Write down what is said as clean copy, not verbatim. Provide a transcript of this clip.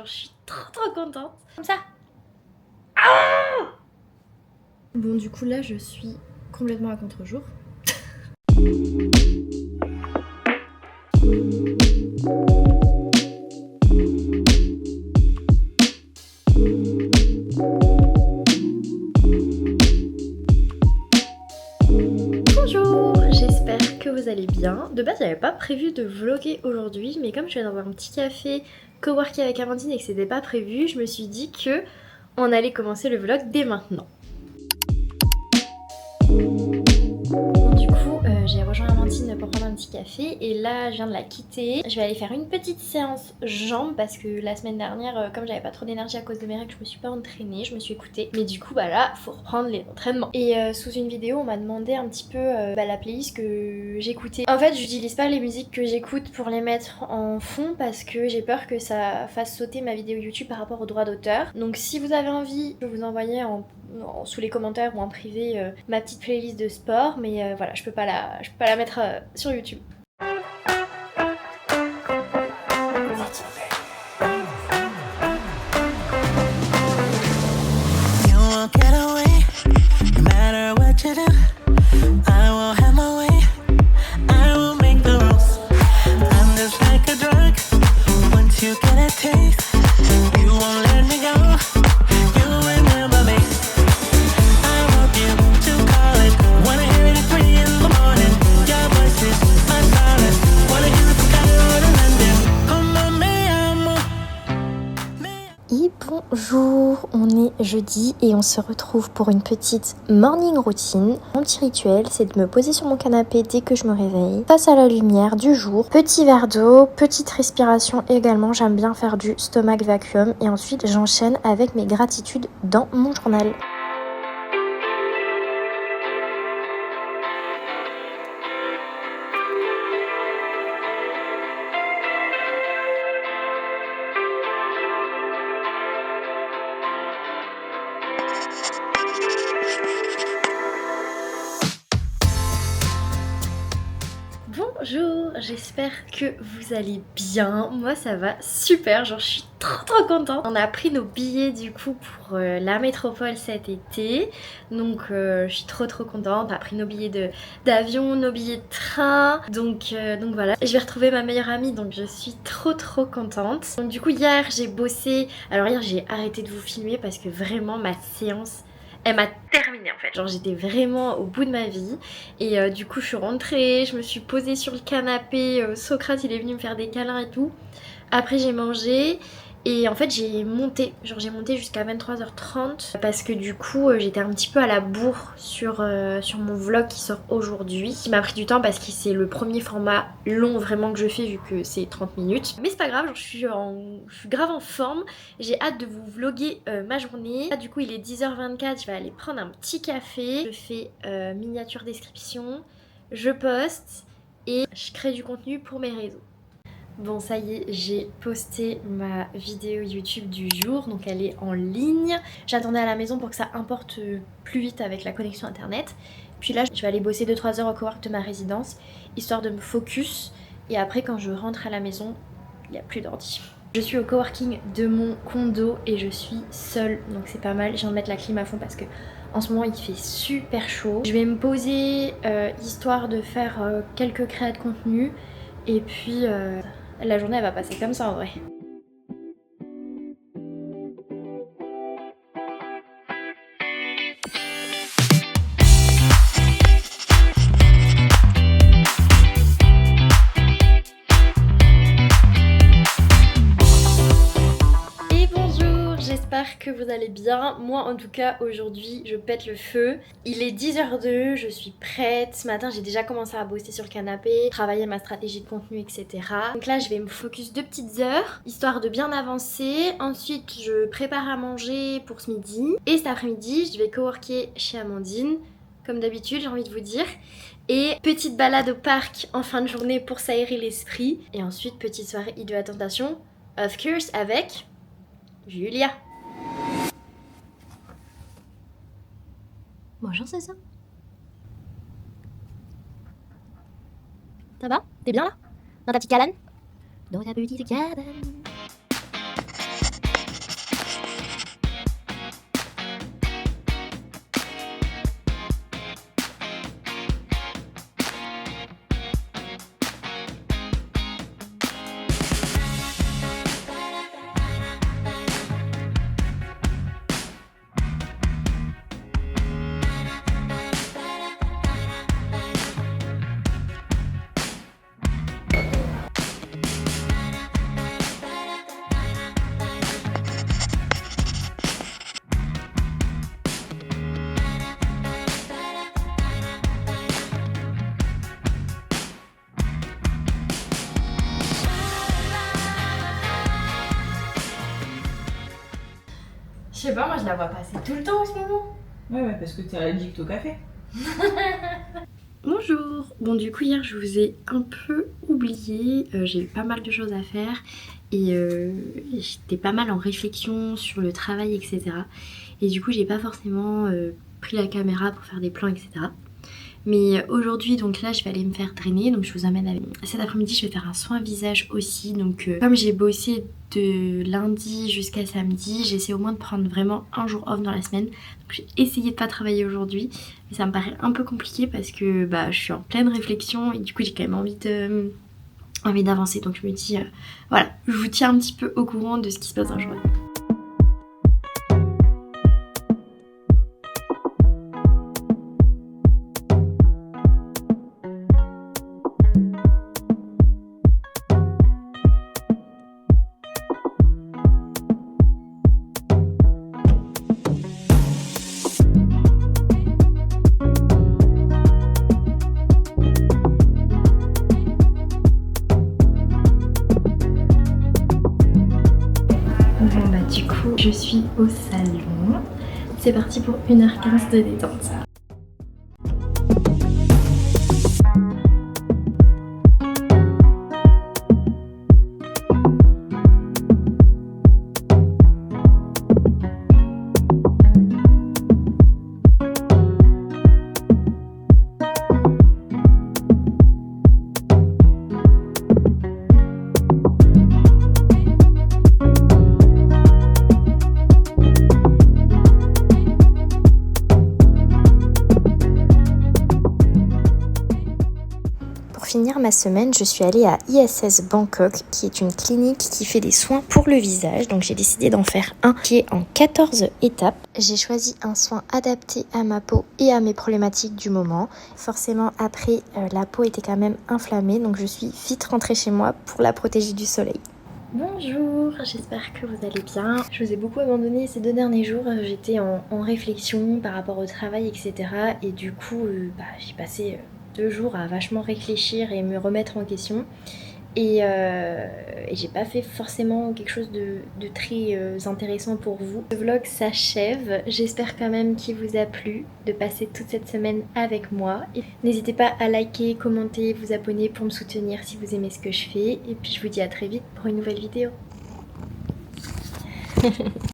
Je suis trop contente. Comme ça. Ah bon, du coup là je suis complètement à contre-jour. Bonjour, j'espère que vous allez bien. De base j'avais pas prévu de vlogger aujourd'hui, mais comme je vais dans un petit café coworking avec Amandine et que c'était pas prévu, je me suis dit que on allait commencer le vlog dès maintenant. Du coup, j'ai rejoint Amandine pour prendre un petit café et là je viens de la quitter. Je vais aller faire une petite séance jambes parce que la semaine dernière, comme j'avais pas trop d'énergie à cause de mes règles, je me suis pas entraînée, je me suis écoutée. Mais du coup, bah là, faut reprendre les entraînements. Et sous une vidéo, on m'a demandé un petit peu la playlist que j'écoutais. En fait, j'utilise pas les musiques que j'écoute pour les mettre en fond parce que j'ai peur que ça fasse sauter ma vidéo YouTube par rapport aux droits d'auteur. Donc si vous avez envie, je peux vous envoyer sous les commentaires ou en privé ma petite playlist de sport, mais voilà, je peux pas la mettre sur YouTube. Bonjour, on est jeudi et on se retrouve pour une petite morning routine. Mon petit rituel, c'est de me poser sur mon canapé dès que je me réveille, face à la lumière du jour, petit verre d'eau, petite respiration également, j'aime bien faire du stomach vacuum et ensuite j'enchaîne avec mes gratitudes dans mon journal. Bonjour, j'espère que vous allez bien. Moi ça va super, genre je suis trop contente. On a pris nos billets du coup pour la métropole cet été. Donc je suis trop contente. On a pris nos billets d'avion, nos billets de train. Donc voilà. Je vais retrouver ma meilleure amie, donc je suis trop contente. Donc du coup hier j'ai bossé. Alors hier j'ai arrêté de vous filmer parce que vraiment ma séance, elle m'a terminée en fait, genre j'étais vraiment au bout de ma vie et du coup je suis rentrée, je me suis posée sur le canapé, Socrate il est venu me faire des câlins et tout. Après j'ai mangé et en fait j'ai monté jusqu'à 23h30 parce que du coup j'étais un petit peu à la bourre sur mon vlog qui sort aujourd'hui. Qui m'a pris du temps parce que c'est le premier format long vraiment que je fais vu que c'est 30 minutes. Mais c'est pas grave, genre, je suis grave en forme. J'ai hâte de vous vlogger ma journée. Là du coup il est 10h24, je vais aller prendre un petit café. Je fais miniature description, je poste et je crée du contenu pour mes réseaux. Bon ça y est, j'ai posté ma vidéo YouTube du jour, donc elle est en ligne. J'attendais à la maison pour que ça importe plus vite avec la connexion internet. Puis là je vais aller bosser 2-3 heures au cowork de ma résidence, histoire de me focus. Et après quand je rentre à la maison, il n'y a plus d'ordi. Je suis au coworking de mon condo et je suis seule, donc c'est pas mal. Je viens de mettre la clim à fond parce que en ce moment il fait super chaud. Je vais me poser histoire de faire quelques créas de contenu. Et puis la journée elle va passer comme ça en vrai. Et bonjour, j'espère que vous allez bien. Moi en tout cas aujourd'hui je pète le feu. Il est 10h02, je suis prête. Ce matin j'ai déjà commencé à bosser sur le canapé, travailler ma stratégie de contenu etc. Donc là je vais me focus 2 petites heures, histoire de bien avancer. Ensuite je prépare à manger pour ce midi. Et cet après-midi je vais coworker chez Amandine, comme d'habitude j'ai envie de vous dire. Et petite balade au parc en fin de journée pour s'aérer l'esprit. Et ensuite petite soirée idée à tentation, of course avec Julia. Bonjour César. Ça va? T'es bien là? Dans ta petite cabane? Dans ta petite cabane. Je sais pas, moi je la vois passer tout le temps en ce moment. Ouais, parce que t'es allergique au café. Bonjour. Bon du coup hier je vous ai un peu oublié, j'ai eu pas mal de choses à faire et j'étais pas mal en réflexion sur le travail etc. Et du coup j'ai pas forcément pris la caméra pour faire des plans etc. Mais aujourd'hui donc là je vais aller me faire drainer, donc je vous emmène avec... Cet après-midi je vais faire un soin visage aussi, donc comme j'ai bossé de lundi jusqu'à samedi, j'essaie au moins de prendre vraiment un jour off dans la semaine. Donc j'ai essayé de pas travailler aujourd'hui, mais ça me paraît un peu compliqué parce que bah, je suis en pleine réflexion et du coup j'ai quand même envie d'avancer. Donc je me dis voilà, je vous tiens un petit peu au courant de ce qui se passe dans la journée. Bon bah du coup je suis au salon, c'est parti pour 1h15 de détente. Pour finir ma semaine, je suis allée à ISS Bangkok, qui est une clinique qui fait des soins pour le visage. Donc j'ai décidé d'en faire un qui est en 14 étapes. J'ai choisi un soin adapté à ma peau et à mes problématiques du moment. Forcément, après, la peau était quand même inflammée, donc je suis vite rentrée chez moi pour la protéger du soleil. Bonjour, j'espère que vous allez bien. Je vous ai beaucoup abandonné ces 2 derniers jours, j'étais en réflexion par rapport au travail etc. Et du coup j'ai passé 2 jours à vachement réfléchir et me remettre en question. Et j'ai pas fait forcément quelque chose de très intéressant pour vous. Le vlog s'achève, j'espère quand même qu'il vous a plu de passer toute cette semaine avec moi. N'hésitez pas à liker, commenter, vous abonner pour me soutenir si vous aimez ce que je fais. Et puis je vous dis à très vite pour une nouvelle vidéo.